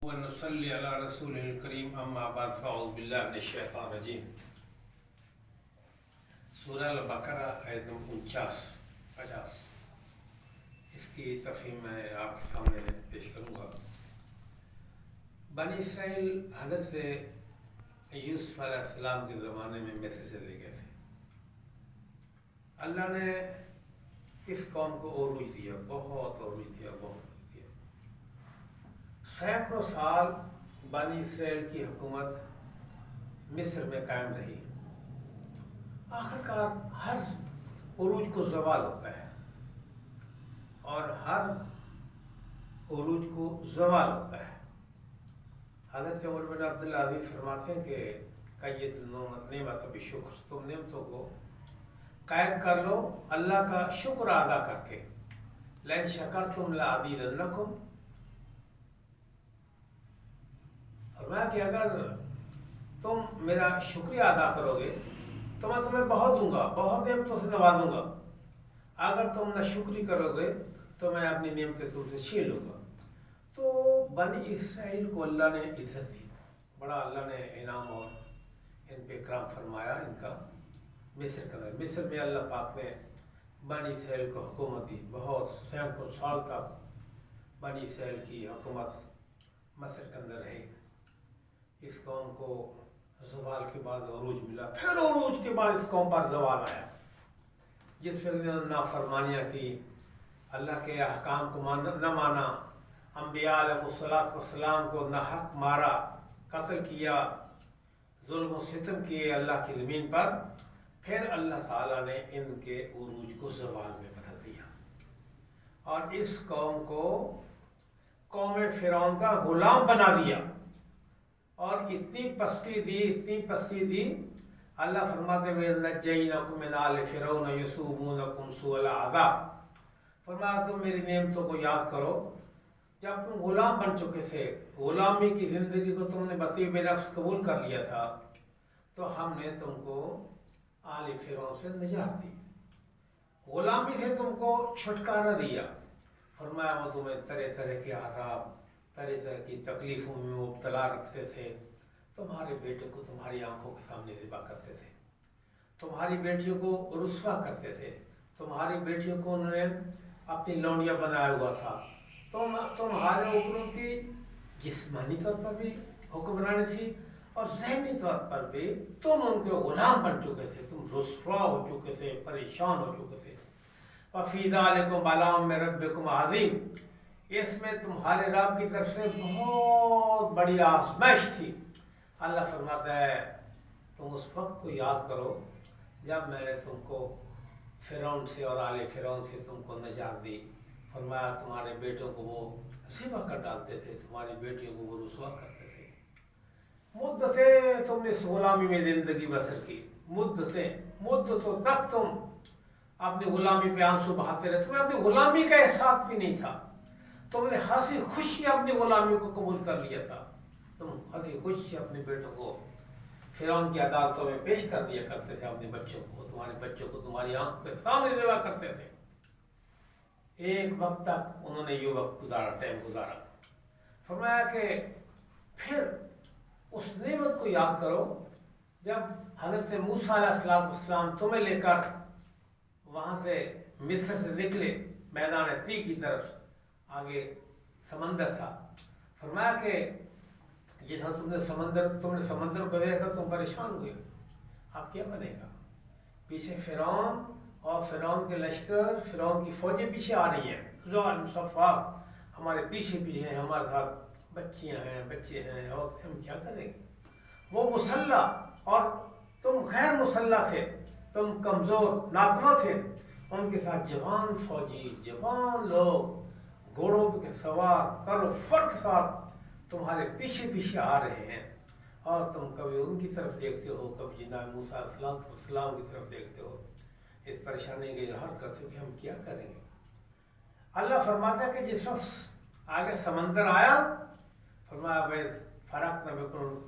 ونصلي على رسول الكريم اما بعد فاعوذ بالله من الشیطان الرجیم. سورہ البقرہ آیت نمبر 50 اس کی تفہیم میں آپ کے سامنے پیش کروں گا. بنی اسرائیل حضرت یوسف علیہ السلام کے زمانے میں مصر چلے گئے تھے. اللہ نے اس قوم کو عروج دیا، بہت عروج دیا. سینکڑوں سال بنی اسرائیل کی حکومت مصر میں قائم رہی. آخرکار ہر عروج کو زوال ہوتا ہے اور ہر عروج کو زوال ہوتا ہے. حضرت عمر بن عبدالعزیز فرماتے ہیں کہ قید نعمت بشکر، تم نعمتوں کو قید کر لو اللہ کا شکر ادا کر کے. لئن شکرتم لازیدنکم، فرمایا کہ اگر تم میرا شکریہ ادا کرو گے تو میں تمہیں بہت دوں گا، بہت نعمتوں سے نوازوں گا. اگر تم نہ شکری کرو گے تو میں اپنی نعمتیں تم سے چھین لوں گا. تو بنی اسرائیل کو اللہ نے عزت دی، بڑا اللہ نے انعام اور ان پہ اکرام فرمایا. ان کا مصر میں اللہ پاک نے بنی اسرائیل کو حکومت دی. بہت سینکڑوں سال تک بنی اسرائیل کی حکومت مصر کے اندر رہی. اس قوم کو زوال کے بعد عروج ملا، پھر عروج کے بعد اس قوم پر زوال آیا. جس وقت نافرمانیاں کی، اللہ کے احکام کو نہ مانا، انبیاء علیہ السلام کو ناحق مارا، قتل کیا، ظلم و ستم کیے اللہ کی زمین پر، پھر اللہ تعالیٰ نے ان کے عروج کو زوال میں بدل دیا اور اس قوم کو قوم فرعون کا غلام بنا دیا. اور اتنی پستی دی اللہ فرماتے ہوئے نجیناکم من آل فرعون یسومونکم سوء العذاب. فرمایا تم میری نعمتوں کو یاد کرو جب تم غلام بن چکے تھے، غلامی کی زندگی کو تم نے بطیب نفس قبول کر لیا تھا، تو ہم نے تم کو آل فرعون سے نجات دی، غلامی سے تم کو چھٹکارا دیا. فرمایا وہ تمہیں طرح طرح کے عذاب، طرح طرح کی تکلیفوں میں مبتلا رکھتے تھے. تمہارے بیٹے کو تمہاری آنکھوں کے سامنے ذبح کرتے تھے، تمہاری بیٹیوں کو رسوا کرتے تھے، تمہاری بیٹیوں کو انہوں نے اپنی لونڈیاں بنایا ہوا تھا. تمہارے اوپر کی جسمانی طور پر بھی حکمرانی تھی اور ذہنی طور پر بھی تم ان کے غلام بن چکے تھے. تم رسوا ہو چکے تھے، پریشان ہو چکے تھے. وَفِي ذَلِكُمْ بَلَاءٌ مِّن رَبِّكُمْ عَظِيمٌ، اس میں تمہارے رب کی طرف سے بہت بڑی آزمائش تھی. اللہ فرماتا ہے تم اس وقت کو یاد کرو جب میں نے تم کو فرعون سے اور آل فرعون سے تم کو نجات دی. فرمایا تمہارے بیٹوں کو وہ ذبح کر ڈالتے تھے، تمہاری بیٹیوں کو وہ رسوا کرتے تھے. مدتیں تم نے اس غلامی میں زندگی بسر کی، مدتوں تک تم اپنی غلامی پہ آنسو بہاتے رہے. تمہیں اپنی غلامی کا احساس بھی نہیں تھا. تم نے ہنسی خوشی اپنی غلامی کو قبول کر لیا تھا. تم ہنسی خوشی اپنے بیٹوں کو فرعون کی عدالتوں میں پیش کر دیا کرتے تھے. اپنے بچوں کو، تمہارے بچوں کو تمہاری آنکھوں کے سامنے ذبح کرتے تھے. ایک وقت تک انہوں نے یہ وقت ٹائم گزارا. فرمایا کہ پھر اس نعمت کو یاد کرو جب حضرت موسیٰ علیہ السلام تمہیں لے کر وہاں سے مصر سے نکلے میدان طی کی طرف. آگے سمندر تھا. فرمایا کہ جیسا تم نے سمندر کو دیکھ کر تم پریشان ہوئے، اب کیا بنے گا؟ پیچھے فرعون اور فرعون کے لشکر، فرعون کی فوجیں پیچھے آ رہی ہیں، ظالم صفاق ہمارے پیچھے ہیں، ہمارے ساتھ بچیاں ہیں، بچے ہیں، اور ہم کیا کریں گے؟ وہ مسلح اور تم غیر مسلح تھے، تم کمزور ناتواں تھے. ان کے ساتھ جوان فوجی، جوان لوگ گھوڑوں کے سوار کرو فرق ساتھ تمہارے پیچھے آ رہے ہیں، اور تم کبھی ان کی طرف دیکھتے ہو، کبھی جناب موسیٰ علیہ السلام کی طرف دیکھتے ہو. اس پریشانی کے اظہار کرتے ہو کہ ہم کیا کریں گے. اللہ فرماتا ہے کہ جس وقت آگے سمندر آیا، فرمایا فَرَقْنَا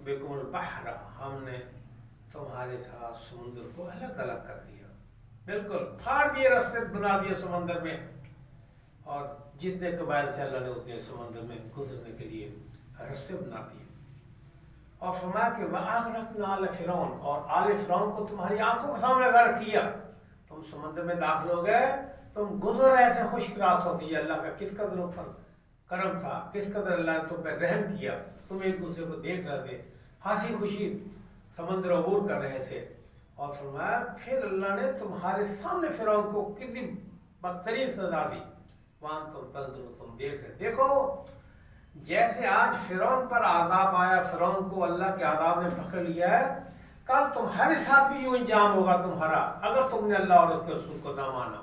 بِكُمُ الْبَحْرَ، ہم نے تمہارے ساتھ سمندر کو الگ الگ کر دیا، بالکل پھاڑ دیے، راستے بنا دیے سمندر میں. اور جتنے قبائل سے اللہ نے اتنے سمندر میں گزرنے کے لیے رستے بنا دیے اور فرمایا کہ وَأَغْرَقْنَا آلَ فِرْعَوْنَ، اور آل فرعون کو تمہاری آنکھوں کے سامنے غرق کیا، تم سمندر میں داخل ہو گئے، تم گزر رہے تھے خشک راست ہوتی ہے۔ اللہ کا کس قدر اوپر کرم تھا، کس قدر اللہ نے تم پہ رحم کیا، تم ایک دوسرے کو دیکھ رہے تھے، ہنسی خوشی سمندر عبور کر رہے تھے، اور فرمایا پھر اللہ نے تمہارے سامنے فرعون کو کتنی بدترین سزا دی، وہاں تم تنظر تم دیکھ رہے۔ دیکھو جیسے آج فرعون پر عذاب آیا، فرعون کو اللہ کے عذاب نے پکڑ لیا ہے، کل تمہارے ساتھ بھی یوں انجام ہوگا تمہارا، اگر تم نے اللہ اور اس کے رسول کو نہ مانا۔